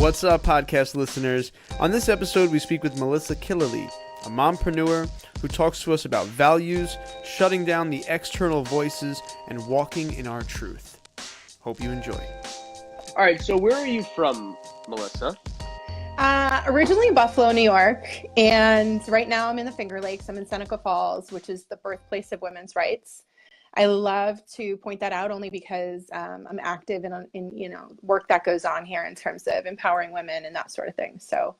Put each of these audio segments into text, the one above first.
What's up, podcast listeners? On this episode, we speak with Melissa Killeleagh, a mompreneur who talks to us about values, shutting down the external voices, and walking in our truth. Hope you enjoy. All right, so where are you from, Melissa? Originally Buffalo, New York, and right now I'm in the Finger Lakes. I'm in Seneca Falls, which is the birthplace of women's rights. I love to point that out only because I'm active in work that goes on here in terms of empowering women and that sort of thing. So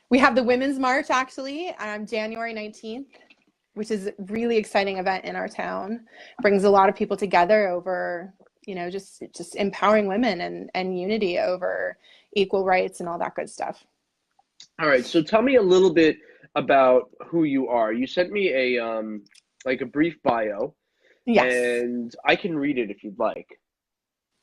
we have the Women's March actually January 19th, which is a really exciting event in our town. Brings a lot of people together over, just empowering women and unity over equal rights and all that good stuff. All right, so tell me a little bit about who you are. You sent me a brief bio. Yes. And I can read it if you'd like.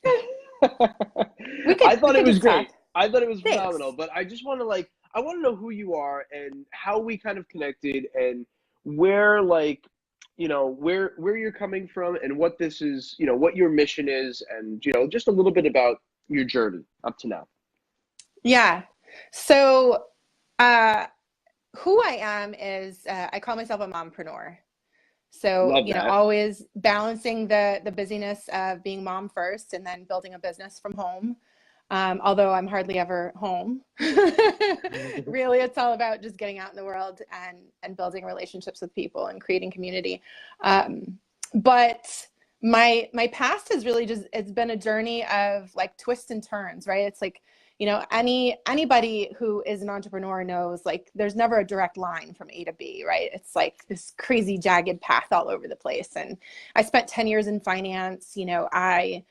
I thought it was great. I thought it was Thanks. phenomenal, but I just want to I want to know who you are and how we kind of connected and where you're coming from and what this is, what your mission is and, just a little bit about your journey up to now. Yeah. So who I am is I call myself a mompreneur. So, always balancing the busyness of being mom first and then building a business from home. Although I'm hardly ever home. Really, it's all about just getting out in the world and building relationships with people and creating community. But my past has really it's been a journey of twists and turns, right? It's anybody who is an entrepreneur knows there's never a direct line from A to B, right? It's this crazy jagged path all over the place. And I spent 10 years in finance. I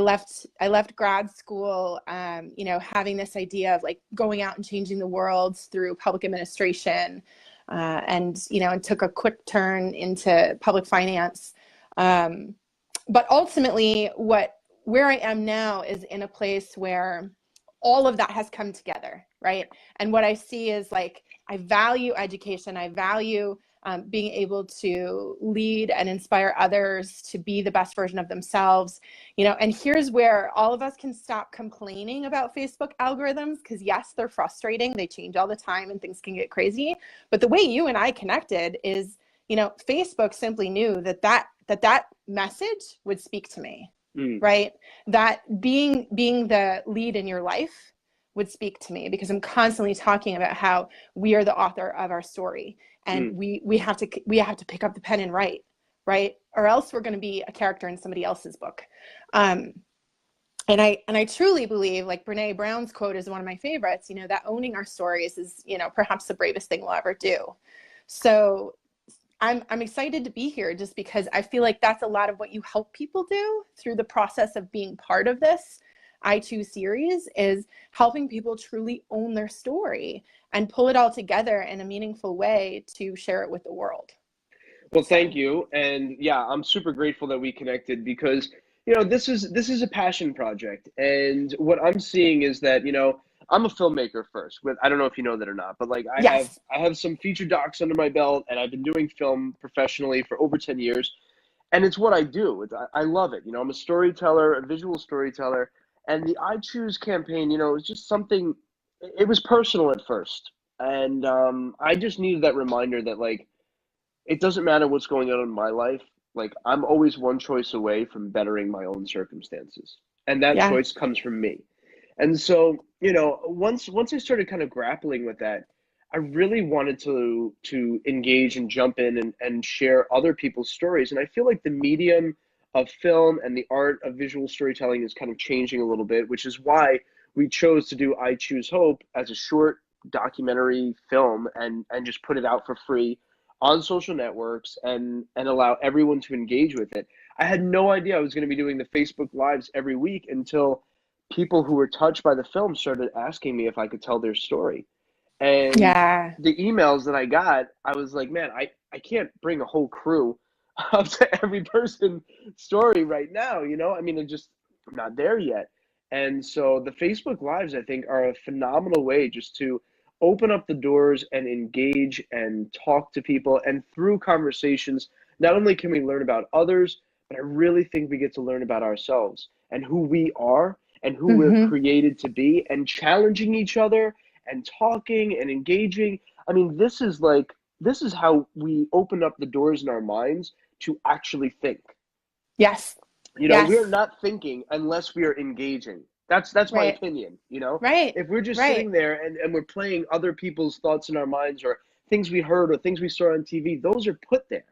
left grad school, having this idea of going out and changing the world through public administration, and took a quick turn into public finance. But ultimately where I am now is in a place where all of that has come together, right? And what I see is I value education. I value being able to lead and inspire others to be the best version of themselves, and here's where all of us can stop complaining about Facebook algorithms, because yes, they're frustrating. They change all the time and things can get crazy. But the way you and I connected is, Facebook simply knew that message would speak to me. Right? That being the lead in your life would speak to me, because I'm constantly talking about how we are the author of our story, and we have to pick up the pen and write, right? Or else we're going to be a character in somebody else's book. And I truly believe, Brene Brown's quote is one of my favorites, that owning our stories is, perhaps the bravest thing we'll ever do. So I'm excited to be here just because I feel like that's a lot of what you help people do through the process of being part of this I Choose series, is helping people truly own their story and pull it all together in a meaningful way to share it with the world. Well, thank you. And yeah, I'm super grateful that we connected because, this is a passion project. And what I'm seeing is that, I'm a filmmaker first. I don't know if you know that or not, but I have some feature docs under my belt, and I've been doing film professionally for over 10 years. And it's what I do. I love it. I'm a storyteller, a visual storyteller. And the I Choose campaign, it was just something, it was personal at first. And I just needed that reminder that it doesn't matter what's going on in my life. I'm always one choice away from bettering my own circumstances. And that choice comes from me. And so, once I started kind of grappling with that, I really wanted to engage and jump in and share other people's stories. And I feel like the medium of film and the art of visual storytelling is kind of changing a little bit, which is why we chose to do I Choose Hope as a short documentary film and just put it out for free on social networks and allow everyone to engage with it. I had no idea I was going to be doing the Facebook Lives every week until people who were touched by the film started asking me if I could tell their story. And the emails that I got, I was like, man, I can't bring a whole crew up to every person's story right now. I'm not there yet. And so the Facebook Lives, I think, are a phenomenal way just to open up the doors and engage and talk to people. And through conversations, not only can we learn about others, but I really think we get to learn about ourselves and who we are and who we're created to be, and challenging each other and talking and engaging. I mean, this is how we open up the doors in our minds to actually think. Yes. We're not thinking unless we are engaging. That's my Right. opinion, Right. If we're just Right. sitting there and we're playing other people's thoughts in our minds, or things we heard or things we saw on TV, those are put there.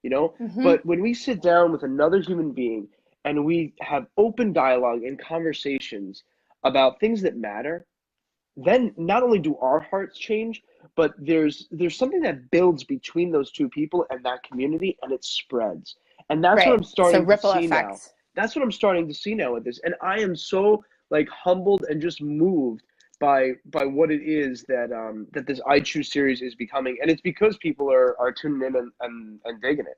But when we sit down with another human being and we have open dialogue and conversations about things that matter, then not only do our hearts change, but there's something that builds between those two people and that community, and it spreads. And that's what Right. I'm It's a starting to ripple see now. effect. That's what I'm starting to see now with this. And I am so humbled and just moved by what it is that this I Choose series is becoming. And it's because people are tuning in and digging it.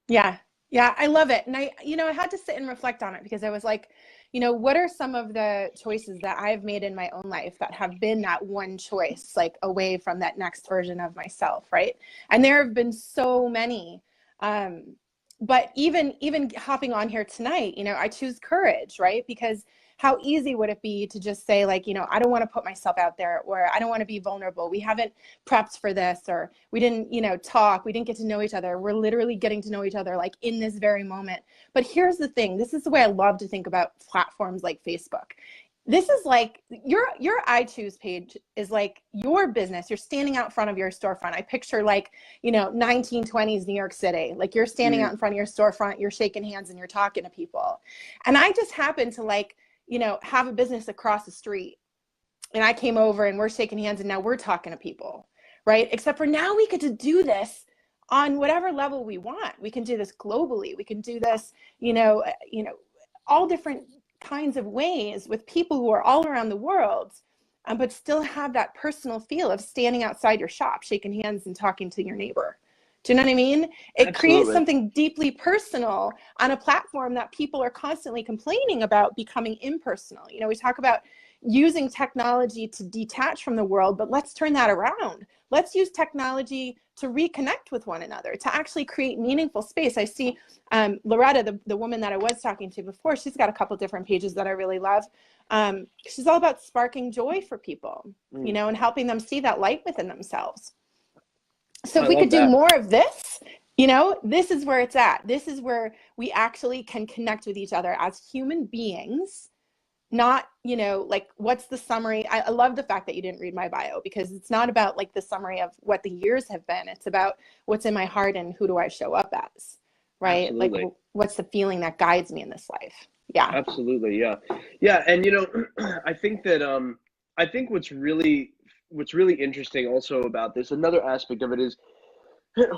Yeah. Yeah, I love it. And I had to sit and reflect on it, because I was like, what are some of the choices that I've made in my own life that have been that one choice, away from that next version of myself, right? And there have been so many. But even hopping on here tonight, I choose courage, right? Because how easy would it be to just say, I don't want to put myself out there, or I don't want to be vulnerable. We haven't prepped for this, or we didn't, talk. We didn't get to know each other. We're literally getting to know each other in this very moment. But here's the thing. This is the way I love to think about platforms like Facebook. This is your I Choose page is your business. You're standing out front of your storefront. I picture 1920s New York City. You're standing out in front of your storefront, you're shaking hands and you're talking to people. And I just happen to have a business across the street. And I came over and we're shaking hands and now we're talking to people, right? Except for now we get to do this on whatever level we want. We can do this globally. We can do this, all different kinds of ways with people who are all around the world, but still have that personal feel of standing outside your shop, shaking hands and talking to your neighbor. Do you know what I mean? It creates something deeply personal on a platform that people are constantly complaining about becoming impersonal. We talk about using technology to detach from the world, but let's turn that around. Let's use technology to reconnect with one another, to actually create meaningful space. I see Loretta, the woman that I was talking to before, she's got a couple different pages that I really love. She's all about sparking joy for people, and helping them see that light within themselves. So if we could do more of this, this is where it's at. This is where we actually can connect with each other as human beings. Not, what's the summary? I love the fact that you didn't read my bio, because it's not about the summary of what the years have been. It's about what's in my heart and who do I show up as, right? Absolutely. What's the feeling that guides me in this life? Yeah. Absolutely. Yeah. Yeah. And, I think that, I think what's really interesting also about this, another aspect of it is,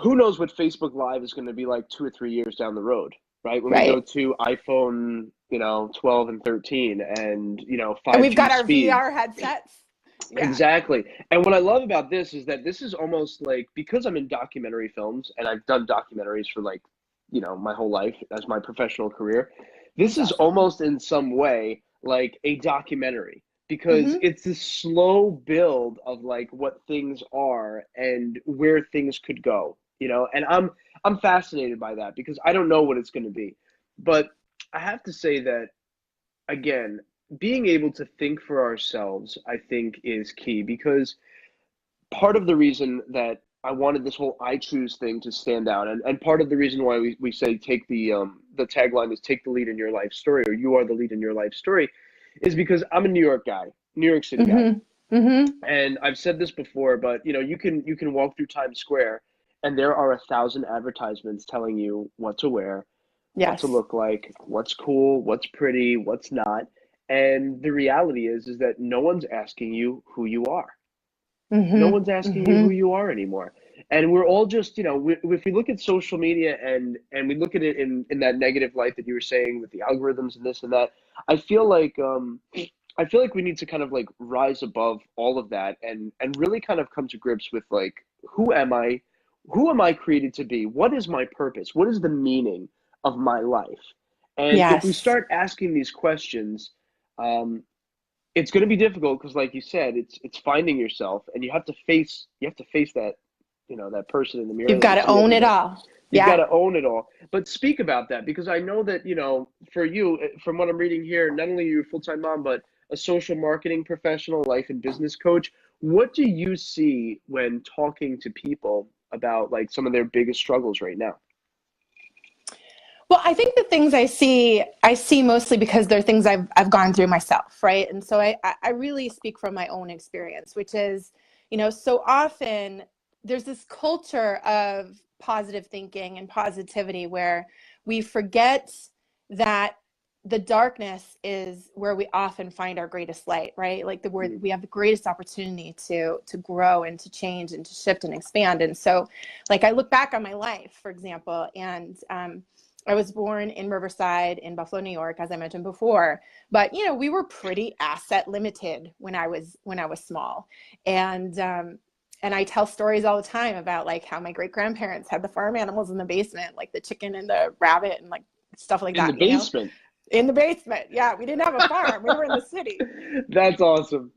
who knows what Facebook Live is going to be like 2 or 3 years down the road, right? When we go to iPhone, 12 and 13 and, 5G and we've got our speed. VR headsets. Yeah. Exactly. And what I love about this is that this is almost because I'm in documentary films and I've done documentaries for my whole life as my professional career. This is almost in some way like a documentary, because it's this slow build of what things are and where things could go, and I'm fascinated by that, because I don't know what it's going to be. But I have to say that, again, being able to think for ourselves, I think, is key, because part of the reason that I wanted this whole I Choose thing to stand out, and part of the reason why we say take the tagline is take the lead in your life story, or you are the lead in your life story, is because I'm a New York guy, New York City guy. And I've said this before, but you can walk through Times Square and there are 1,000 advertisements telling you what to wear, what to look like, what's cool, what's pretty, what's not. And the reality is that no one's asking you who you are. No one's asking you who you are anymore. And we're all just, if we look at social media and we look at it in that negative light that you were saying with the algorithms and this and that, I feel like we need to kind of rise above all of that and really kind of come to grips with who am I? Who am I created to be? What is my purpose? What is the meaning of my life? And if we start asking these questions, it's going to be difficult, because like you said, it's finding yourself, and you have to face that that person in the mirror. You've got to own it all. You've got Yeah. to own it all. But speak about that, because I know that, for you, from what I'm reading here, not only are you a full-time mom, but a social marketing professional, life and business coach. What do you see when talking to people about like some of their biggest struggles right now? Well, I think the things I see mostly because they're things I've gone through myself, right? And so I really speak from my own experience, which is, so often there's this culture of positive thinking and positivity where we forget that the darkness is where we often find our greatest light, right? Like where we have the greatest opportunity to grow and to change and to shift and expand. And so, like, I look back on my life, for example, and I was born in Riverside in Buffalo, New York, as I mentioned before. But we were pretty asset limited when I was small, and I tell stories all the time about like how my great grandparents had the farm animals in the basement, like the chicken and the rabbit and like stuff like that. In the basement. In the basement, yeah. We didn't have a farm; we were in the city. That's awesome.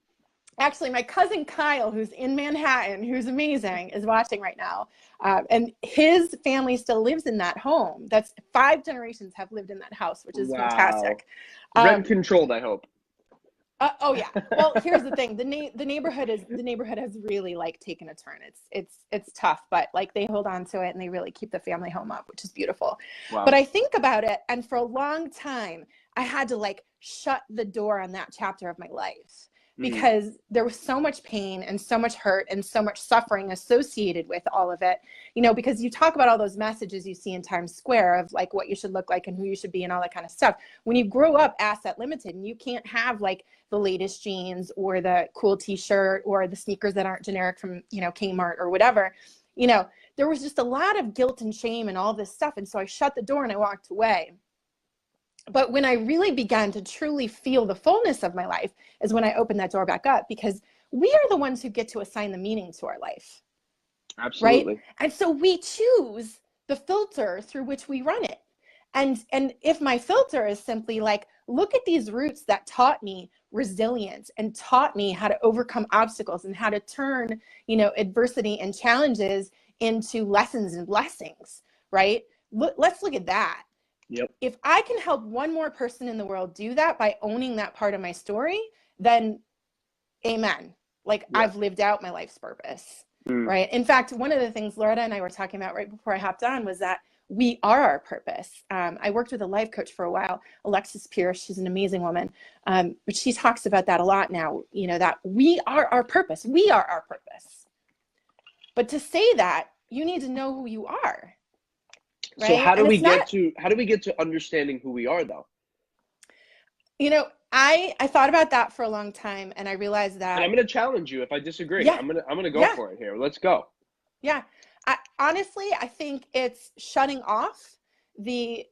Actually, my cousin Kyle, who's in Manhattan, who's amazing, is watching right now. And his family still lives in that home. That's 5 generations have lived in that house, which is fantastic. Rent controlled, I hope. Oh yeah. Well, here's the thing: the neighborhood has really like taken a turn. It's tough, but like they hold on to it and they really keep the family home up, which is beautiful. Wow. But I think about it, and for a long time, I had to like shut the door on that chapter of my life, because there was so much pain and so much hurt and so much suffering associated with all of it, because you talk about all those messages you see in Times Square of like what you should look like and who you should be and all that kind of stuff. When you grow up asset limited and you can't have like the latest jeans or the cool t-shirt or the sneakers that aren't generic from, Kmart or whatever, there was just a lot of guilt and shame and all this stuff. And so I shut the door and I walked away. But when I really began to truly feel the fullness of my life is when I opened that door back up, because we are the ones who get to assign the meaning to our life. Absolutely. Right? And so we choose the filter through which we run it. And if my filter is simply like, look at these roots that taught me resilience and taught me how to overcome obstacles and how to turn, adversity and challenges into lessons and blessings, right? Let's look at that. Yep. If I can help one more person in the world do that by owning that part of my story, then amen. Like I've lived out my life's purpose, right? In fact, one of the things Loretta and I were talking about right before I hopped on was that we are our purpose. I worked with a life coach for a while, Alexis Pierce. She's an amazing woman. But she talks about that a lot now, that we are our purpose. We are our purpose. But to say that, you need to know who you are. Right? So how do we get to understanding who we are, though? I thought about that for a long time, and I realized that. And I'm going to challenge you if I disagree. Yeah. I'm gonna go for it here. Let's go. Yeah. Honestly, I think it's shutting off the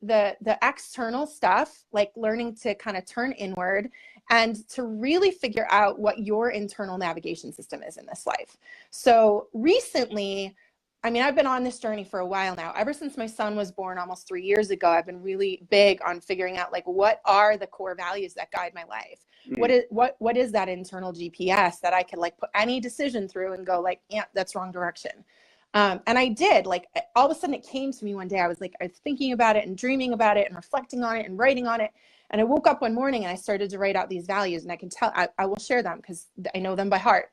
external stuff, like learning to kind of turn inward and to really figure out what your internal navigation system is in this life. So recently, I've been on this journey for a while now. Ever since my son was born almost 3 years ago, I've been really big on figuring out like what are the core values that guide my life. What is that internal GPS that I can like put any decision through and go like, yeah, that's wrong direction. And I did, like, all of a sudden it came to me one day. I was thinking about it and dreaming about it and reflecting on it and writing on it. And I woke up one morning and I started to write out these values, and I can tell, I will share them because I know them by heart.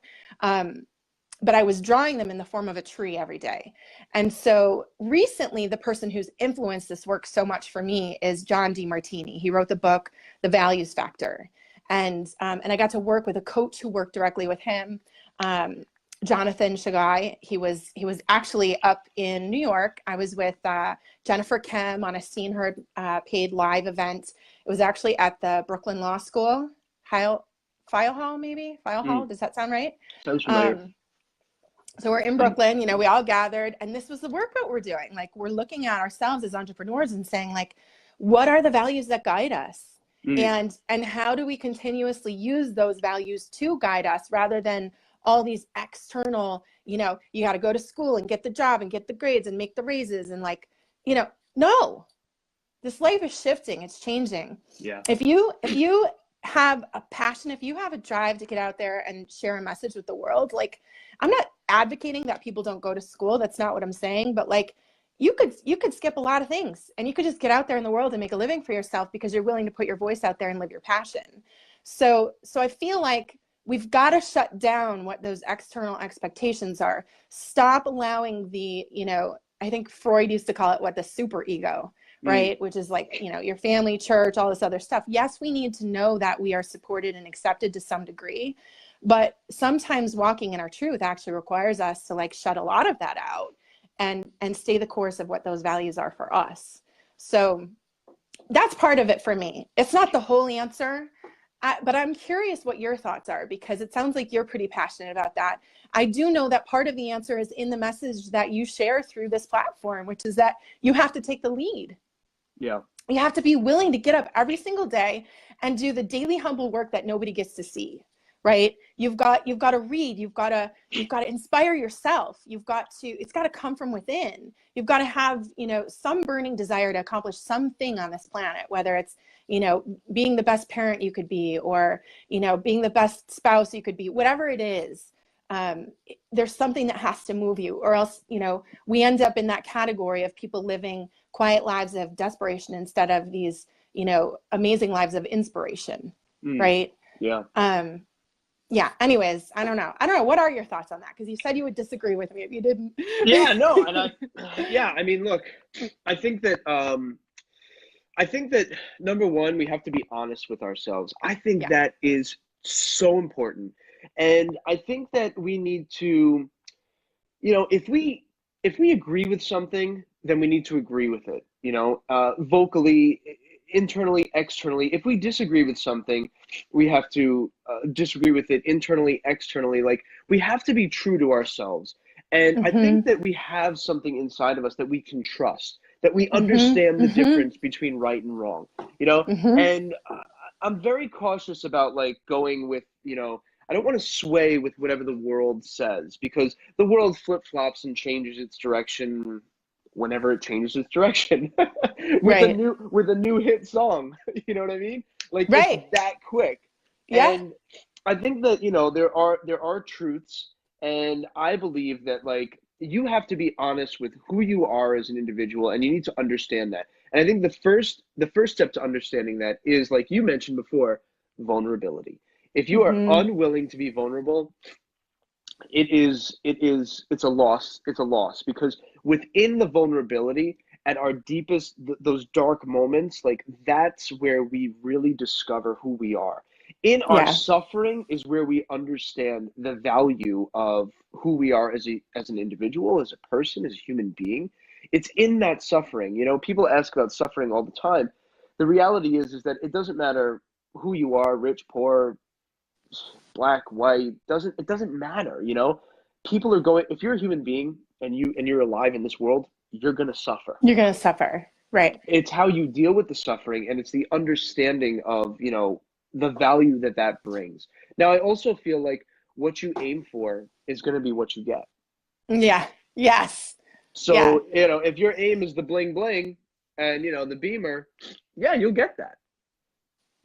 But I was drawing them in the form of a tree every day. And so recently, the person who's influenced this work so much for me is John DeMartini. He wrote the book, The Values Factor. And I got to work with a coach who worked directly with him, Jonathan Shagai. He was actually up in New York. I was with Jennifer Kem on a Seen Her paid live event. It was actually at the Brooklyn Law School, File Hall, maybe? File Hall, does that sound right? Sounds familiar. So we're in Brooklyn, we all gathered, and this was the work that we're doing. Like, we're looking at ourselves as entrepreneurs and saying, like, what are the values that guide us? And how do we continuously use those values to guide us rather than all these external, you got to go to school and get the job and get the grades and make the raises and no, this life is shifting. It's changing. Yeah. If you have a passion, if you have a drive to get out there and share a message with the world, like, I'm not advocating that people don't go to school. That's not what I'm saying. But like, you could skip a lot of things and you could just get out there in the world and make a living for yourself because you're willing to put your voice out there and live your passion. So I feel like we've got to shut down what those external expectations are. Stop allowing the, I think Freud used to call it the super ego, right? Which is like, your family, church, all this other stuff. Yes, we need to know that we are supported and accepted to some degree, but sometimes walking in our truth actually requires us to like shut a lot of that out and stay the course of what those values are for us. So that's part of it for me. It's not the whole answer, but I'm curious what your thoughts are, because it sounds like you're pretty passionate about that. I do know that part of the answer is in the message that you share through this platform, which is that you have to take the lead. Yeah. You have to be willing to get up every single day and do the daily humble work that nobody gets to see, right? You've got to read, you've got to inspire yourself. It's got to come from within. You've got to have, some burning desire to accomplish something on this planet, whether it's, being the best parent you could be, or, being the best spouse you could be, whatever it is. There's something that has to move you, or else, we end up in that category of people living quiet lives of desperation instead of these, amazing lives of inspiration. Right. Yeah. Yeah. Anyways, I don't know. What are your thoughts on that? Because you said you would disagree with me if you didn't. Yeah, no. And I mean, look, I think that number one, we have to be honest with ourselves. I think that is so important. And I think that we need to, if we agree with something, then we need to agree with it, vocally, internally, externally. If we disagree with something, we have to disagree with it internally, externally. Like, we have to be true to ourselves. And I think that we have something inside of us that we can trust, that we understand the difference between right and wrong, and I'm very cautious about like going with, I don't want to sway with whatever the world says, because the world flip-flops and changes its direction whenever it changes its direction with a new hit song. You know what I mean? Like, it's that quick. Yeah. And I think that, there are truths, and I believe that like you have to be honest with who you are as an individual, and you need to understand that. And I think the first step to understanding that is, like you mentioned before, vulnerability. If you are unwilling to be vulnerable, it's a loss. It's a loss, because within the vulnerability, at our deepest, those dark moments, like, that's where we really discover who we are. In our suffering is where we understand the value of who we are as an individual, as a person, as a human being. It's in that suffering. People ask about suffering all the time. The reality is that it doesn't matter who you are, rich, poor, black, white, it doesn't matter. People are going, if you're a human being and you're alive in this world, you're going to suffer. You're going to suffer. Right. It's how you deal with the suffering, and it's the understanding of, the value that brings. Now, I also feel like what you aim for is going to be what you get. Yeah. Yes. So, if your aim is the bling bling and, the Beamer, you'll get that.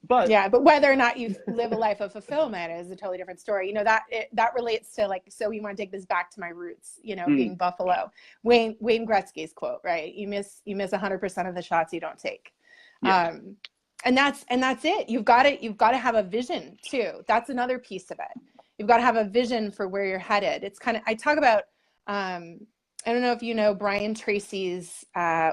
But whether or not you live a life of fulfillment is a totally different story. That relates to, like, so we want to take this back to my roots, being Buffalo. Wayne Gretzky's quote, right? You miss 100% of the shots you don't take. Yeah. And that's it. You've got to have a vision too. That's another piece of it. You've got to have a vision for where you're headed. It's kind of, I talk about, I don't know if you know Brian Tracy's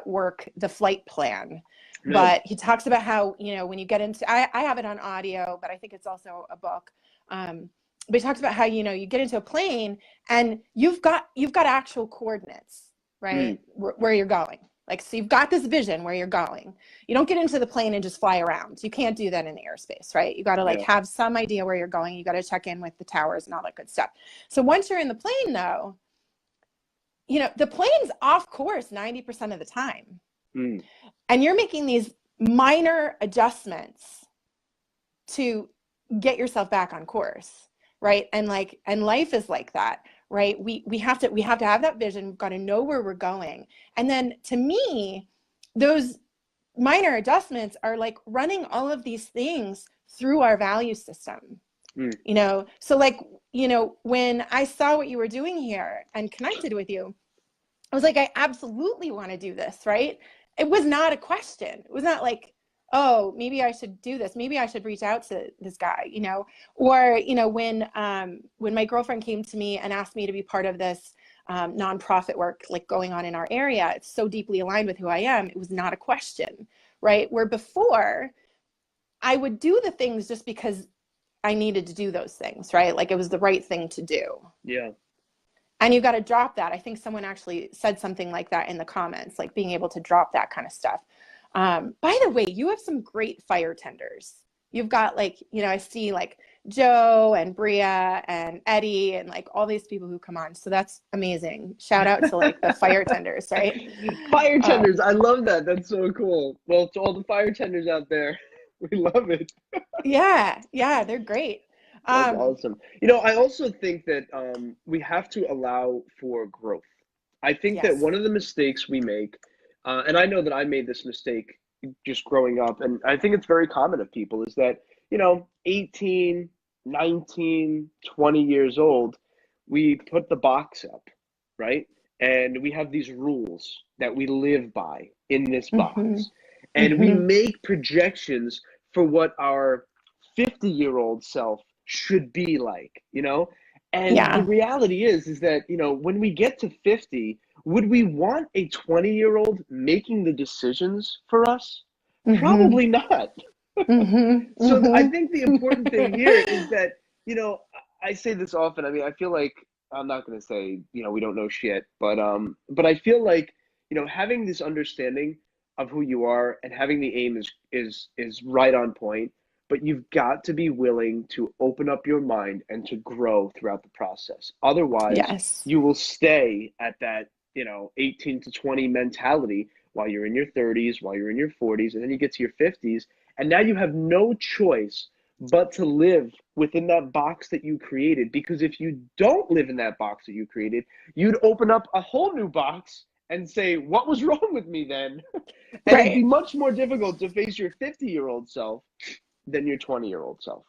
work, The Flight Plan. No. But he talks about how, when you get into, I have it on audio, but I think it's also a book. But he talks about how, you get into a plane and you've got actual coordinates, right? Where you're going. Like, so you've got this vision where you're going. You don't get into the plane and just fly around. You can't do that in airspace, right? You got to have some idea where you're going. You got to check in with the towers and all that good stuff. So once you're in the plane though, the plane's off course 90% of the time. And you're making these minor adjustments to get yourself back on course, right? And life is like that, right? We have to have that vision. We've got to know where we're going. And then, to me, those minor adjustments are like running all of these things through our value system. You know, so like, you know, when I saw what you were doing here and connected with you, I was like, I absolutely want to do this, right? It was not a question. It was not like, oh, maybe I should do this. Maybe I should reach out to this guy, you know, or, you know, when my girlfriend came to me and asked me to be part of this nonprofit work, like going on in our area, it's so deeply aligned with who I am. It was not a question, right? Where before I would do the things just because I needed to do those things, right? Like it was the right thing to do. Yeah. And you got to drop that. I think someone actually said something like that in the comments, like being able to drop that kind of stuff. By the way, you have some great fire tenders. You've got like, you know, I see like Joe and Bria and Eddie and like all these people who come on. So that's amazing. Shout out to like the fire tenders, right? Fire tenders. I love that. That's so cool. Well, to all the fire tenders out there, we love it. Yeah, they're great. That's awesome. You know, I also think that we have to allow for growth. I think that Yes. one of the mistakes we make, and I know that I made this mistake just growing up, and I think it's very common of people, is that, you know, 18, 19, 20 years old, we put the box up, right? And we have these rules that we live by in this box. Mm-hmm. And we Mm-hmm. make projections for what our 50-year-old self should be like, you know? And Yeah. the reality is that, you know, when we get to 50, would we want a 20-year-old making the decisions for us? Mm-hmm. Probably not. Mm-hmm. So I Mm-hmm. think the important thing here is that, you know, I say this often. I mean, I feel like I'm not going to say, you know, we don't know shit, but I feel like, you know, having this understanding of who you are and having the aim is right on point, but you've got to be willing to open up your mind and to grow throughout the process. Otherwise, Yes. you will stay at that, you know, 18 to 20 mentality while you're in your 30s, while you're in your 40s, and then you get to your 50s, and now you have no choice but to live within that box that you created. Because if you don't live in that box that you created, you'd open up a whole new box and say, what was wrong with me then? And it'd be Right. much more difficult to face your 50-year-old self than your 20-year-old self.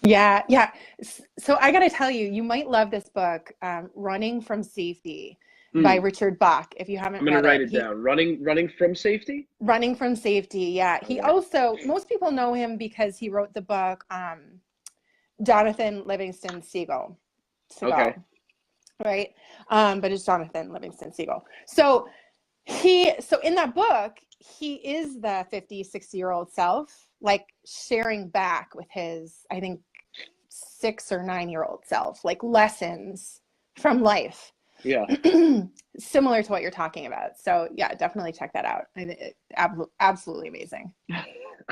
Yeah. So I got to tell you, you might love this book, Running from Safety by Richard Bach. If you haven't I'm going to read write it, it down. Running from safety? Running from Safety. Yeah. He Okay. also, most people know him because he wrote the book, Jonathan Livingston Seagull. Okay. Right. But it's Jonathan Livingston Seagull. So in that book, he is the 50, 60-year-old self, like sharing back with his, I think, 6 or 9-year-old self, like lessons from life. Yeah. Similar to what you're talking about. So yeah, definitely check that out. I think absolutely amazing.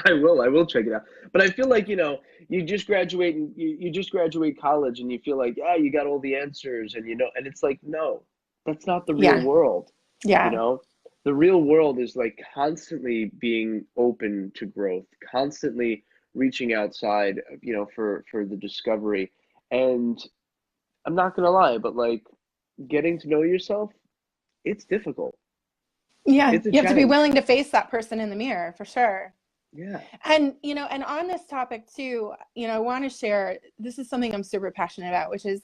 I will check it out. But I feel like, you know, you just graduate and you just graduate college and you feel like, yeah, you got all the answers and, you know, and it's like, no, that's not the real world. You know, the real world is like constantly being open to growth, constantly reaching outside, you know, for the discovery. And I'm not gonna lie, but like getting to know yourself, it's difficult. Yeah, It's a you have to be challenge. willing to face that person in the mirror for sure. Yeah. And, you know, and on this topic too, you know, I want to share, this is something I'm super passionate about, which is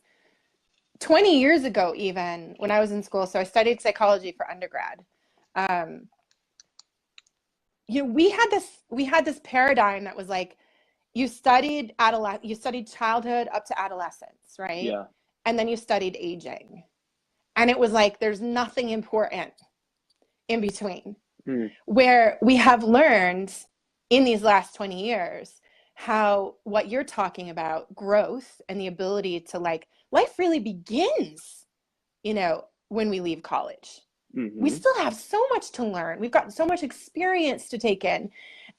20 years ago, even when I was in school. So I studied psychology for undergrad. You know, we had this paradigm that was like, you studied childhood up to adolescence, right? Yeah. And then you studied aging. And it was like, there's nothing important in between. Where we have learned in these last 20 years how what you're talking about, growth and the ability to, like, life really begins, you know, when we leave college. We still have so much to learn. We've got so much experience to take in.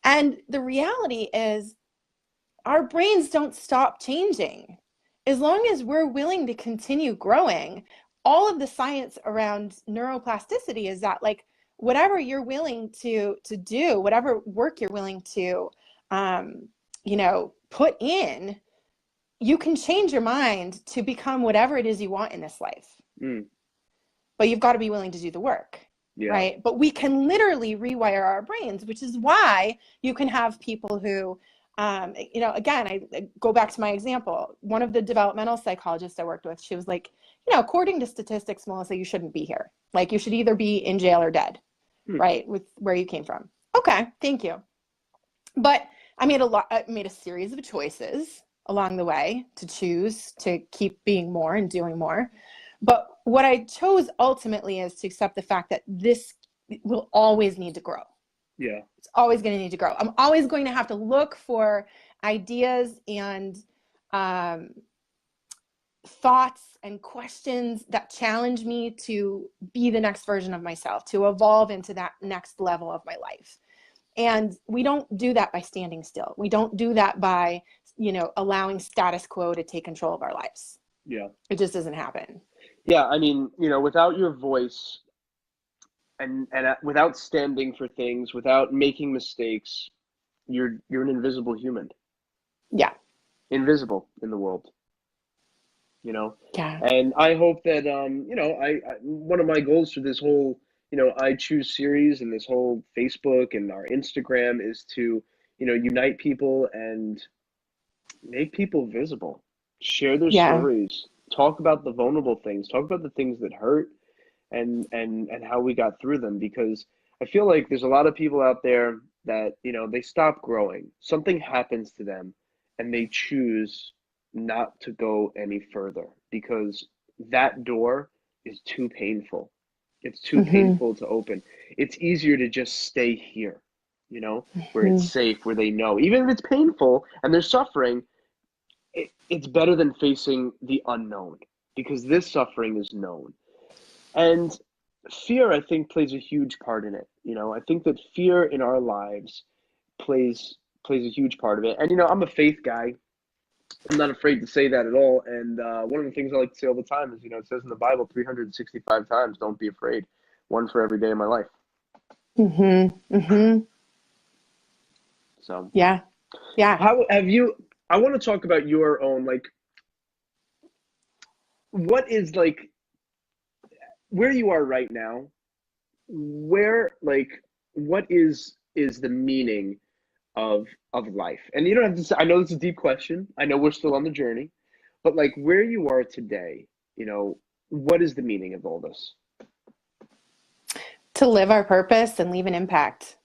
And the reality is our brains don't stop changing. As long as we're willing to continue growing, all of the science around neuroplasticity is that, like, whatever you're willing to do, whatever work you're willing to, you know, put in, you can change your mind to become whatever it is you want in this life. But you've got to be willing to do the work, right? But we can literally rewire our brains, which is why you can have people who You know, again, I go back to my example. One of the developmental psychologists I worked with, she was like, you know, according to statistics, Melissa, you shouldn't be here. Like, you should either be in jail or dead, right? With where you came from. Okay, thank you. But I made a series of choices along the way to choose to keep being more and doing more. But what I chose ultimately is to accept the fact that this will always need to grow. Yeah. It's always going to need to grow. I'm always going to have to look for ideas and thoughts and questions that challenge me to be the next version of myself, to evolve into that next level of my life. And we don't do that by standing still. We don't do that by, you know, allowing status quo to take control of our lives. Yeah. It just doesn't happen. Yeah. I mean, you know, without your voice and without standing for things, without making mistakes, you're an invisible human. Yeah. Invisible in the world. You know? Yeah. And I hope that you know, I one of my goals for this whole, you know, I Choose series and this whole Facebook and our Instagram is to, you know, unite people and make people visible. Share their Yeah. stories. Talk about the vulnerable things. Talk about the things that hurt and how we got through them, because I feel like there's a lot of people out there that, you know, they stop growing. Something happens to them and they choose not to go any further because that door is too painful. It's too Mm-hmm. painful to open. It's easier to just stay here, you know, where Mm-hmm. it's safe, where they know. Even if it's painful and they're suffering, it's better than facing the unknown because this suffering is known. And fear, I think, plays a huge part in it. You know, I think that fear in our lives plays a huge part of it. And you know, I'm a faith guy. I'm not afraid to say that at all. And one of the things I like to say all the time is, you know, it says in the Bible 365 times, "Don't be afraid." One for every day of my life. Mm-hmm. Mm-hmm. So, Yeah. Yeah. how have you? I want to talk about your own, like, what is like where you are right now. Where, like, what is the meaning of life? And you don't have to say, I know it's a deep question. I know we're still on the journey, but like where you are today, you know, what is the meaning of all this? To live our purpose and leave an impact.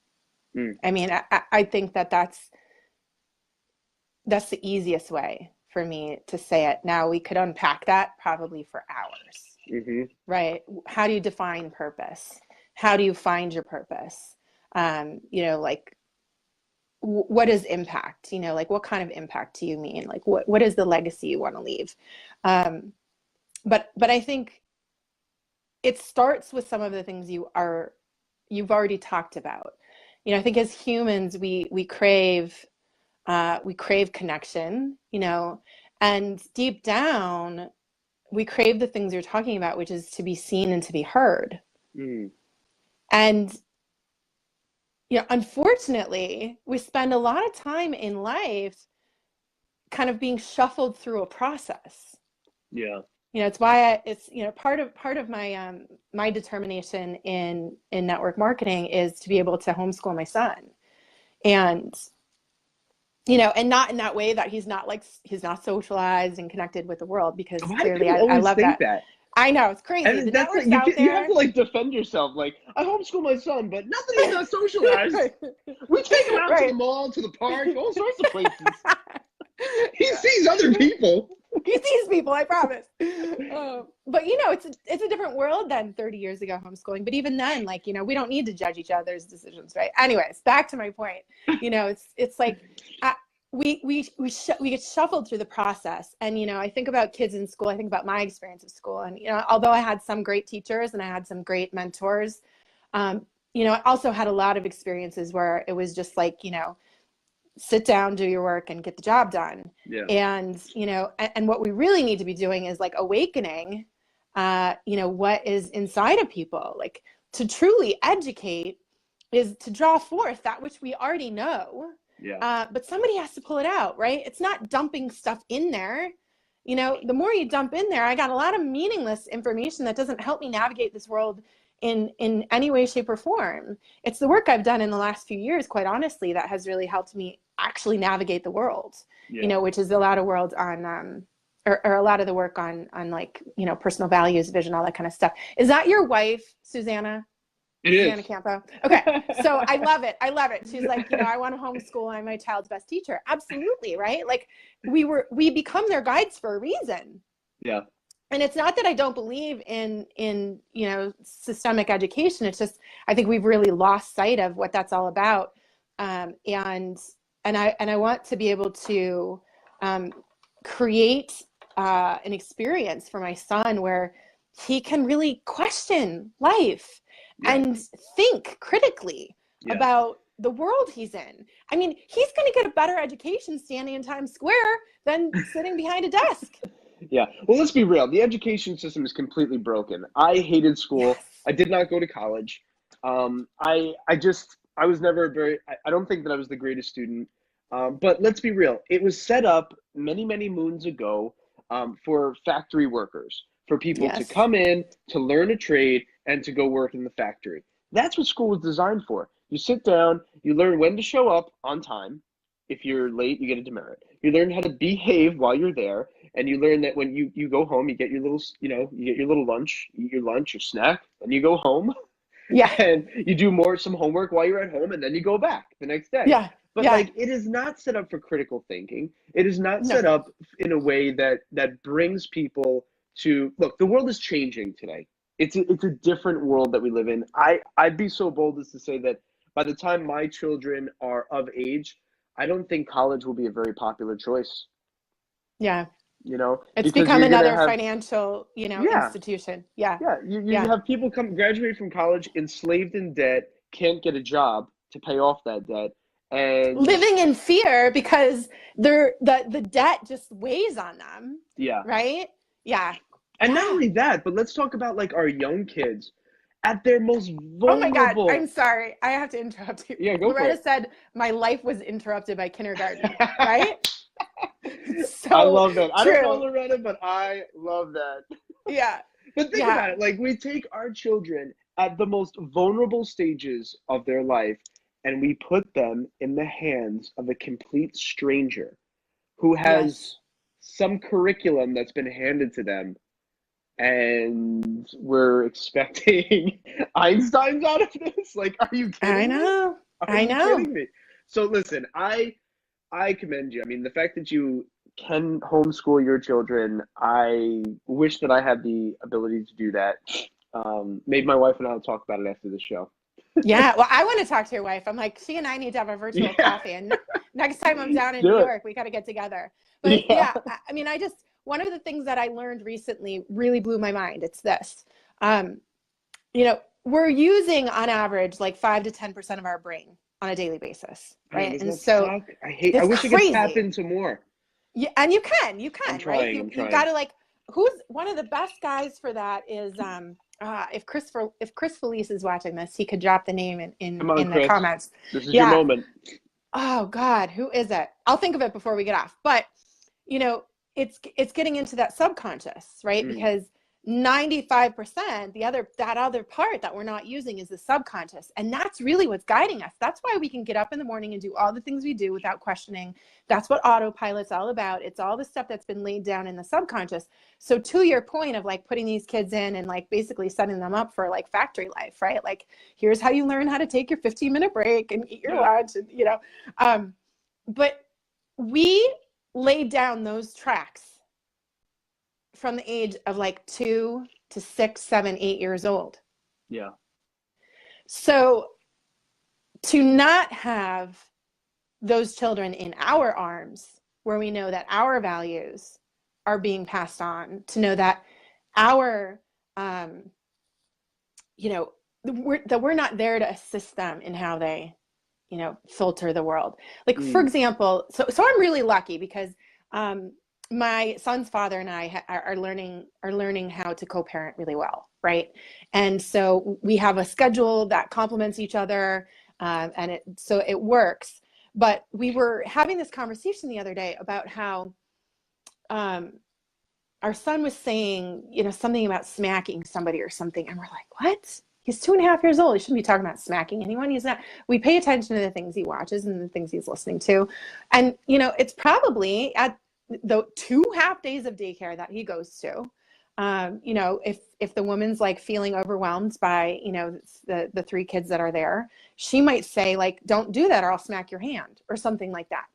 Mm, I mean, I think that that's the easiest way for me to say it. Now, we could unpack that probably for hours, hmm. right? How do you define purpose? How do you find your purpose? You know, like, what is impact? You know, like, what kind of impact do you mean? Like, what is the legacy you want to leave? But I think it starts with some of the things you've already talked about. You know, I think as humans, we crave connection, you know, and deep down, we crave the things you're talking about, which is to be seen and to be heard. Mm, And, you know, unfortunately, we spend a lot of time in life kind of being shuffled through a process. yeah. You know, it's why it's, you know, part of my my determination in network marketing is to be able to homeschool my son. And you know, and not in that way that he's not socialized and connected with the world, because Why do clearly people I always love think that. that? I know, it's crazy. The And that's like, network's out you have to there. like defend yourself. Like, I homeschool my son, but not that he's not socialized. Right. We take him out to the Right. mall, to the park, all sorts of places. He sees other people. He sees people, I promise. But you know, it's a different world than 30 years ago homeschooling. But even then, like, you know, we don't need to judge each other's decisions, right? Anyways, back to my point. You know, it's like we get shuffled through the process. And you know, I think about kids in school. I think about my experience of school, and you know, although I had some great teachers and I had some great mentors, you know, I also had a lot of experiences where it was just like, you know, sit down, do your work, and get the job done. Yeah. And, you know, and what we really need to be doing is like awakening, you know, what is inside of people. Like, to truly educate is to draw forth that which we already know. Yeah. But somebody has to pull it out, right? It's not dumping stuff in there. You know, the more you dump in there, I got a lot of meaningless information that doesn't help me navigate this world in any way, shape, or form. It's the work I've done in the last few years, quite honestly, that has really helped me actually navigate the world, Yeah. you know, which is a lot of world on, or a lot of the work on like, you know, personal values, vision, all that kind of stuff. Is that your wife, Susanna? It Susanna is. Campo. Okay. So I love it. I love it. She's like, you know, I want to homeschool. I'm my child's best teacher. Absolutely. Right. Like we become their guides for a reason. Yeah. And it's not that I don't believe in, you know, systemic education. It's just, I think we've really lost sight of what that's all about. And I want to be able to create an experience for my son where he can really question life and think critically about the world he's in. I mean, he's going to get a better education standing in Times Square than sitting behind a desk. Yeah. Well, let's be real. The education system is completely broken. I hated school. Yes. I did not go to college. I was never I don't think that I was the greatest student. But let's be real. It was set up many, many moons ago for factory workers, for people to Yes. come in, to learn a trade, and to go work in the factory. That's what school was designed for. You sit down, you learn when to show up on time. If you're late, you get a demerit. You learn how to behave while you're there, and you learn that when you go home, you get your little, you know, you get your little lunch, you eat your lunch, your snack, and you go home, Yeah. and you do some homework while you're at home, and then you go back the next day. Yeah. But Yeah. like, it is not set up for critical thinking. It is not No. set up in a way that brings people to look. The world is changing today. It's a different world that we live in. I'd be so bold as to say that by the time my children are of age, I don't think college will be a very popular choice. Yeah. You know, It's because become you're gonna another have, financial, you know, yeah, institution. Yeah. yeah. You Yeah. have people graduate from college enslaved in debt, can't get a job to pay off that debt, and Living in fear because the debt just weighs on them. yeah. Right? Yeah. And not Yeah. only that, but let's talk about like our young kids at their most Oh my God. vulnerable. I'm sorry. I have to interrupt you. Yeah, go for Loretta it. said my life was interrupted by kindergarten. Right? So I love that. I don't know true. Loretta, but I love that. Yeah. But think Yeah. about it. Like, we take our children at the most vulnerable stages of their life and we put them in the hands of a complete stranger who has Yes. some curriculum that's been handed to them, and we're expecting Einsteins out of this? Like, are you kidding I me? know. Are I you know. kidding me? So listen, I commend you. I mean, the fact that you can homeschool your children, I wish that I had the ability to do that. Maybe my wife and I will talk about it after the show. Yeah. Well, I want to talk to your wife. I'm like, she and I need to have a virtual Yeah. coffee. And next time I'm down in Do New it. York, we got to get together. But Yeah. I mean, one of the things that I learned recently really blew my mind. It's this, you know, we're using on average like 5 to 10% of our brain on a daily basis. Man, Right. doesn't And that so suck? I it's wish I could tap crazy. into more. Yeah. And you can, I'm right? trying. You got to like, who's one of the best guys for that is, if Chris Felice is watching this, he could drop the name Come on, in the Chris. comments. This is Yeah. your moment. Oh God, who is it? I'll think of it before we get off. But you know, it's getting into that subconscious, right? Mm. Because 95%, that other part that we're not using is the subconscious. And that's really what's guiding us. That's why we can get up in the morning and do all the things we do without questioning. That's what autopilot's all about. It's all the stuff that's been laid down in the subconscious. So to your point of like putting these kids in and like basically setting them up for like factory life, right? Like, here's how you learn how to take your 15-minute break and eat your lunch, and you know, but we laid down those tracks from the age of like 2 to 6, 7, 8 years old. Yeah. So to not have those children in our arms where we know that our values are being passed on, to know that our, you know, that we're not there to assist them in how they, you know, filter the world. Like, for example, so I'm really lucky because, my son's father and I are learning how to co-parent really well, right? And so we have a schedule that complements each other, and so it works. But we were having this conversation the other day about how our son was saying, you know, something about smacking somebody or something, and we're like, what? He's 2.5 years old. He shouldn't be talking about smacking anyone. He's not. We pay attention to the things he watches and the things he's listening to. And, it's probably at the 2 half days of daycare that he goes to. If the woman's like feeling overwhelmed by, the 3 kids that are there, she might say like, don't do that or I'll smack your hand or something like that.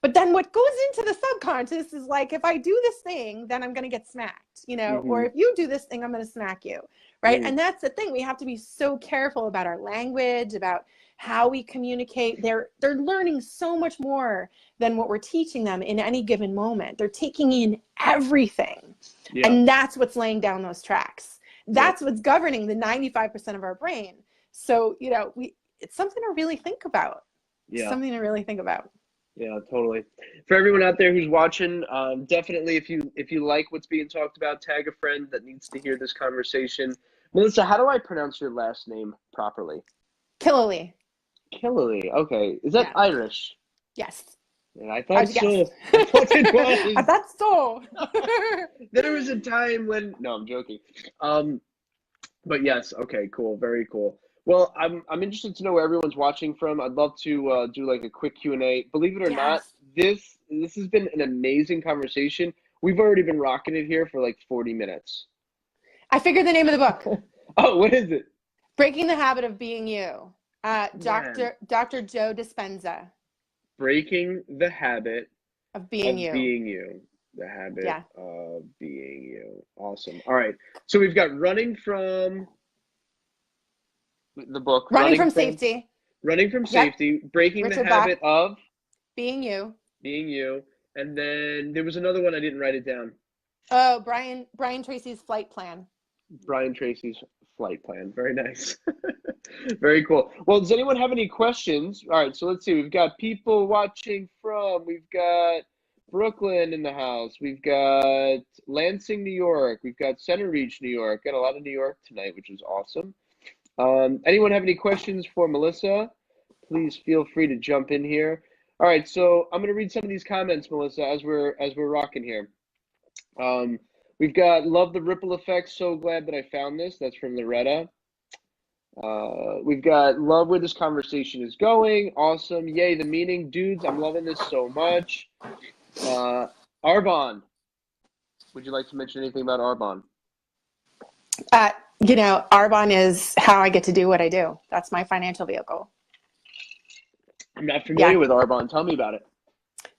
But then what goes into the subconscious is like, if I do this thing, then I'm going to get smacked, or if you do this thing, I'm going to smack you. Right. And that's the thing. We have to be so careful about our language, about how we communicate. They're learning so much more than what we're teaching them in any given moment. They're taking in everything. Yeah. And that's what's laying down those tracks. That's what's governing the 95% of our brain. So, it's something to really think about. Yeah. Something to really think about. Yeah, totally. For everyone out there who's watching, definitely if you like what's being talked about, tag a friend that needs to hear this conversation. Melissa, how do I pronounce your last name properly? Killeleagh. Killeleagh. Okay. Is that Irish? Yes. Yeah, I thought so. I thought it was. I thought so. There was a time when. No, I'm joking. But yes. Okay. Cool. Very cool. Well, I'm interested to know where everyone's watching from. I'd love to do like a quick Q&A. Believe it or not, this has been an amazing conversation. We've already been rocking it here for like 40 minutes. I figured the name of the book. Oh, what is it? Breaking the Habit of Being You. Dr. Joe Dispenza. Breaking the Habit of Being You. Being You. The Habit of Being You. Awesome. All right. So we've got running from the book. Running from Safety. Running from Safety. Breaking Richard the Habit of Being You. Being You. And then there was another one. I didn't write it down. Oh, Brian Tracy's Flight Plan. Brian Tracy's Flight Plan. Very nice. Very cool. Well, does anyone have any questions? All right, so let's see. We've got people watching we've got Brooklyn in the house. We've got Lansing, New York. We've got Center Ridge, New York. Got a lot of New York tonight, which is awesome. Anyone have any questions for Melissa? Please feel free to jump in here. All right, so I'm going to read some of these comments, Melissa, as we're rocking here. We've got love the ripple effect. So glad that I found this. That's from Loretta. We've got love where this conversation is going. Awesome. Yay, the meaning. Dudes, I'm loving this so much. Arbonne. Would you like to mention anything about Arbonne? Arbonne is how I get to do what I do. That's my financial vehicle. I'm not familiar with Arbonne. Tell me about it.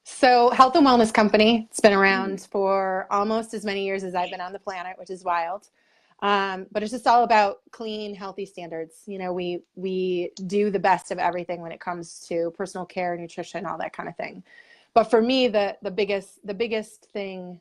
So health and wellness company. It's been around for almost as many years as I've been on the planet, which is wild. But it's just all about clean, healthy standards. We do the best of everything when it comes to personal care, nutrition, all that kind of thing. But for me, the biggest thing,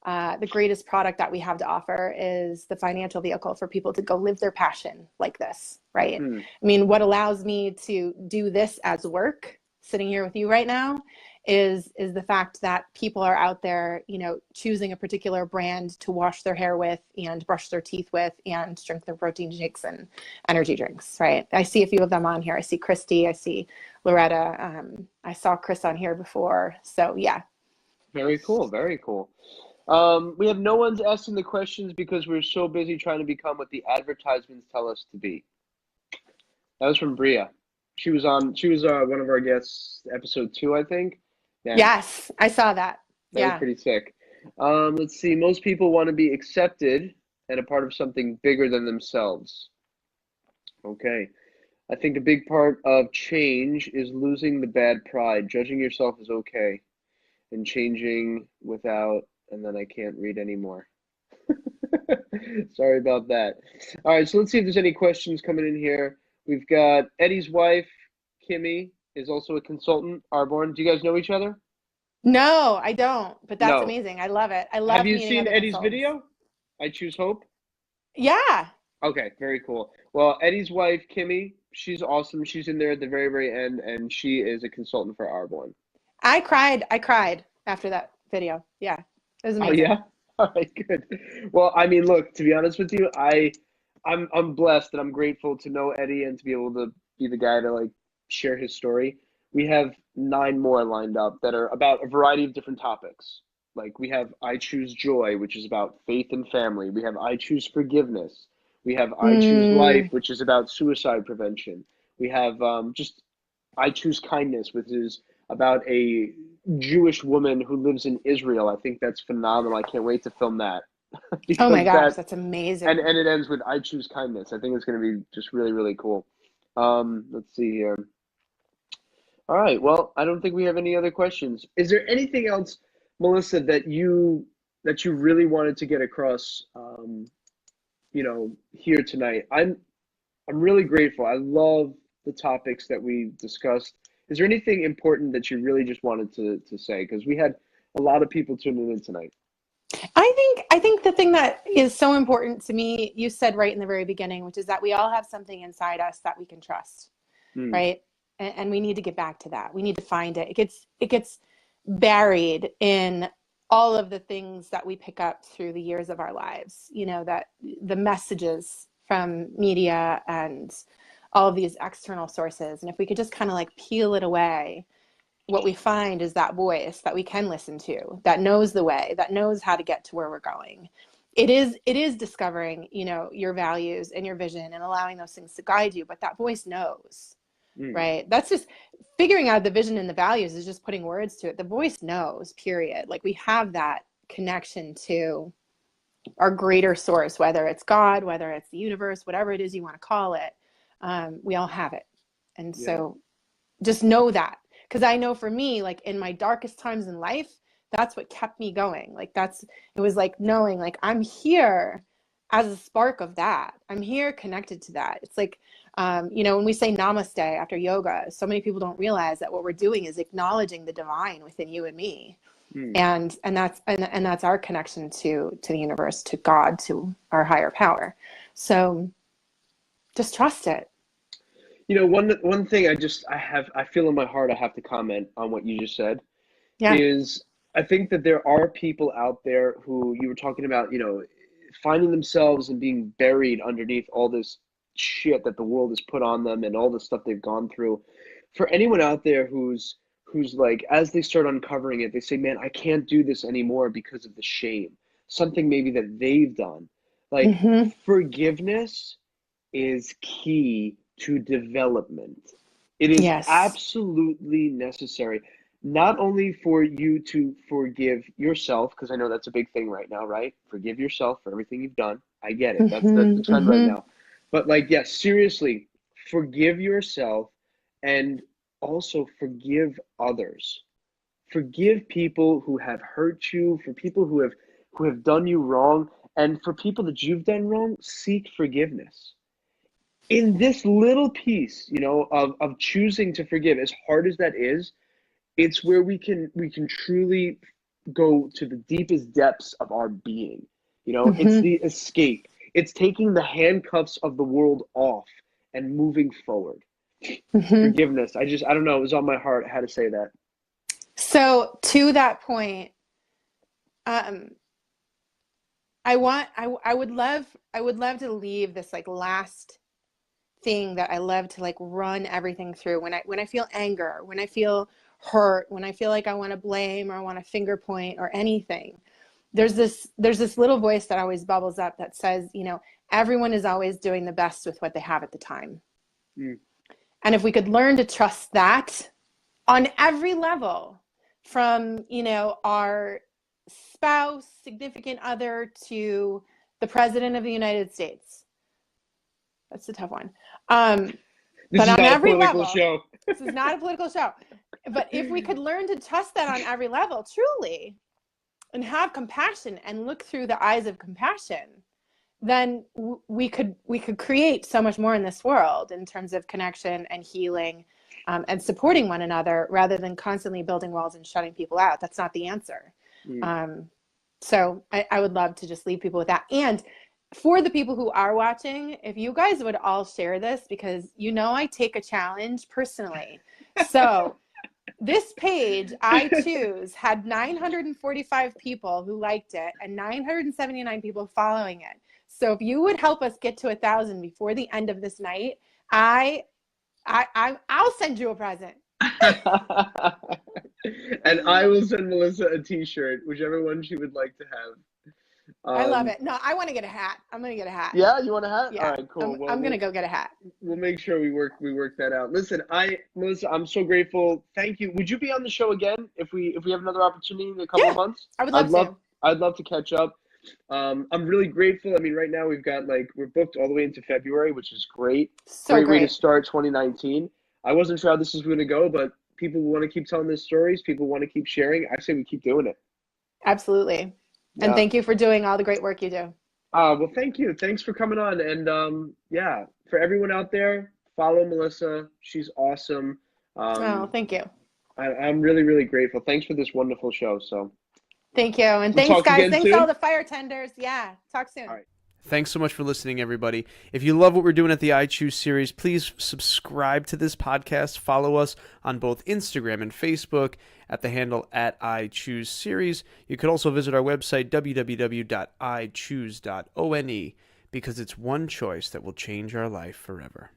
the greatest product that we have to offer is the financial vehicle for people to go live their passion like this, right? I mean, what allows me to do this as work, sitting here with you right now, is the fact that people are out there, choosing a particular brand to wash their hair with and brush their teeth with and drink their protein shakes and energy drinks, right? I see a few of them on here. I see Christy, I see Loretta. I saw Chris on here before. So yeah. Very cool. Very cool. We have no one's asking the questions because we're so busy trying to become what the advertisements tell us to be. That was from Bria. She was one of our guests, episode 2, I think. Yeah. Yes, I saw that. That was pretty sick. Let's see. Most people want to be accepted and a part of something bigger than themselves. Okay. I think a big part of change is losing the bad pride. Judging yourself is okay. And changing without, and then I can't read anymore. Sorry about that. All right, so let's see if there's any questions coming in here. We've got Eddie's wife, Kimmy, is also a consultant, Arbonne. Do you guys know each other? No, I don't, but that's amazing. I love it. I love. Have you seen Eddie's video? I Choose Hope? Yeah. Okay, very cool. Well, Eddie's wife, Kimmy, she's awesome. She's in there at the very, very end, and she is a consultant for Arbonne. I cried after that video. Yeah, it was amazing. Oh, yeah? All right, good. Well, I mean, look, to be honest with you, I'm blessed and I'm grateful to know Eddie and to be able to be the guy to share his story. We have 9 more lined up that are about a variety of different topics. Like we have I Choose Joy, which is about faith and family. We have I Choose Forgiveness, We have I Choose Life, which is about suicide prevention. We have just I Choose Kindness, which is about a Jewish woman who lives in Israel. I think that's phenomenal. I can't wait to film that. Oh my Because gosh, that that's amazing. and it ends with I Choose Kindness. I think it's going to be just really, really cool. Let's see here. All right. Well, I don't think we have any other questions. Is there anything else, Melissa, that you really wanted to get across, here tonight? I'm really grateful. I love the topics that we discussed. Is there anything important that you really just wanted to say? Because we had a lot of people tuning in tonight. I think the thing that is so important to me, you said right in the very beginning, which is that we all have something inside us that we can trust, Mm, right? And we need to get back to that. We need to find it. It gets buried in all of the things that we pick up through the years of our lives, that the messages from media and all of these external sources. And if we could just kind of like peel it away, what we find is that voice that we can listen to, that knows the way, that knows how to get to where we're going. It is discovering, your values and your vision and allowing those things to guide you, but that voice knows, mm, right? That's just figuring out the vision and the values is just putting words to it. The voice knows, period. Like we have that connection to our greater source, whether it's God, whether it's the universe, whatever it is you want to call it. We all have it. And yeah. so just know that, because I know for me, like in my darkest times in life, that's what kept me going. Like it was like knowing like I'm here as a spark of that. I'm here connected to that. It's like, when we say namaste after yoga, so many people don't realize that what we're doing is acknowledging the divine within you and me. Mm. And that's our connection to the universe, to God, to our higher power. So just trust it. One thing I feel in my heart I have to comment on what you just said Yeah. is I think that there are people out there who you were talking about, finding themselves and being buried underneath all this shit that the world has put on them and all the stuff they've gone through. For anyone out there who's like, as they start uncovering it, they say, man, I can't do this anymore because of the shame. Something maybe that they've done. Like Mm-hmm. forgiveness is key to development. It is Yes. absolutely necessary, not only for you to forgive yourself, because I know that's a big thing right now, right? Forgive yourself for everything you've done. I get it. That's the Mm-hmm. trend right Mm-hmm. now. But like, yes, seriously, forgive yourself and also forgive others. Forgive people who have hurt you, for people who have done you wrong, and for people that you've done wrong, seek forgiveness in this little piece, of choosing to forgive, as hard as that is, it's where we can truly go to the deepest depths of our being. It's Mm-hmm. the escape. It's taking the handcuffs of the world off and moving forward. Mm-hmm. Forgiveness. I don't know, it was on my heart. I had to say that. So to that point, um, I would love to leave this like last thing that I love to like run everything through when I feel anger, when I feel hurt, when I feel like I want to blame or I want to finger point or anything. There's this little voice that always bubbles up that says, everyone is always doing the best with what they have at the time. Mm, And if we could learn to trust that on every level, from, our spouse, significant other, to the president of the United States. That's a tough one. this But is on not a every political level, show. this is not a political show. But if we could learn to trust that on every level, truly, and have compassion and look through the eyes of compassion, then we could create so much more in this world in terms of connection and healing, and supporting one another, rather than constantly building walls and shutting people out. That's not the answer. Mm, So I would love to just leave people with that. And for the people who are watching, if you guys would all share this, because I take a challenge personally. So this page, I Choose, had 945 people who liked it and 979 people following it. So if you would help us get to 1,000 before the end of this night, I'll send you a present. and I will send Melissa a T-shirt, whichever one she would like to have. I love it. No, I want to get a hat. I'm going to get a hat. Yeah, you want a hat? Yeah. All right, cool. I'm going to go get a hat. We'll make sure we work that out. Listen, Melissa, I'm so grateful. Thank you. Would you be on the show again if we have another opportunity in a couple of months? I would love to. I'd love to catch up. I'm really grateful. I mean, right now we've got we're booked all the way into February, which is great. So Great way to start 2019. I wasn't sure how this was going to go, but people want to keep telling their stories. People want to keep sharing. I say we keep doing it. Absolutely. Yeah. And thank you for doing all the great work you do. Well, thank you. Thanks for coming on. And yeah, for everyone out there, follow Melissa. She's awesome. Thank you. I'm really, really grateful. Thanks for this wonderful show. So thank you. And we'll thanks, guys. Thanks soon. all the fire tenders. Yeah. Talk soon. All right. Thanks so much for listening, everybody. If you love what we're doing at the I Choose series, please subscribe to this podcast. Follow us on both Instagram and Facebook at the handle at I Choose series. You could also visit our website, www.ichoose.one, because it's one choice that will change our life forever.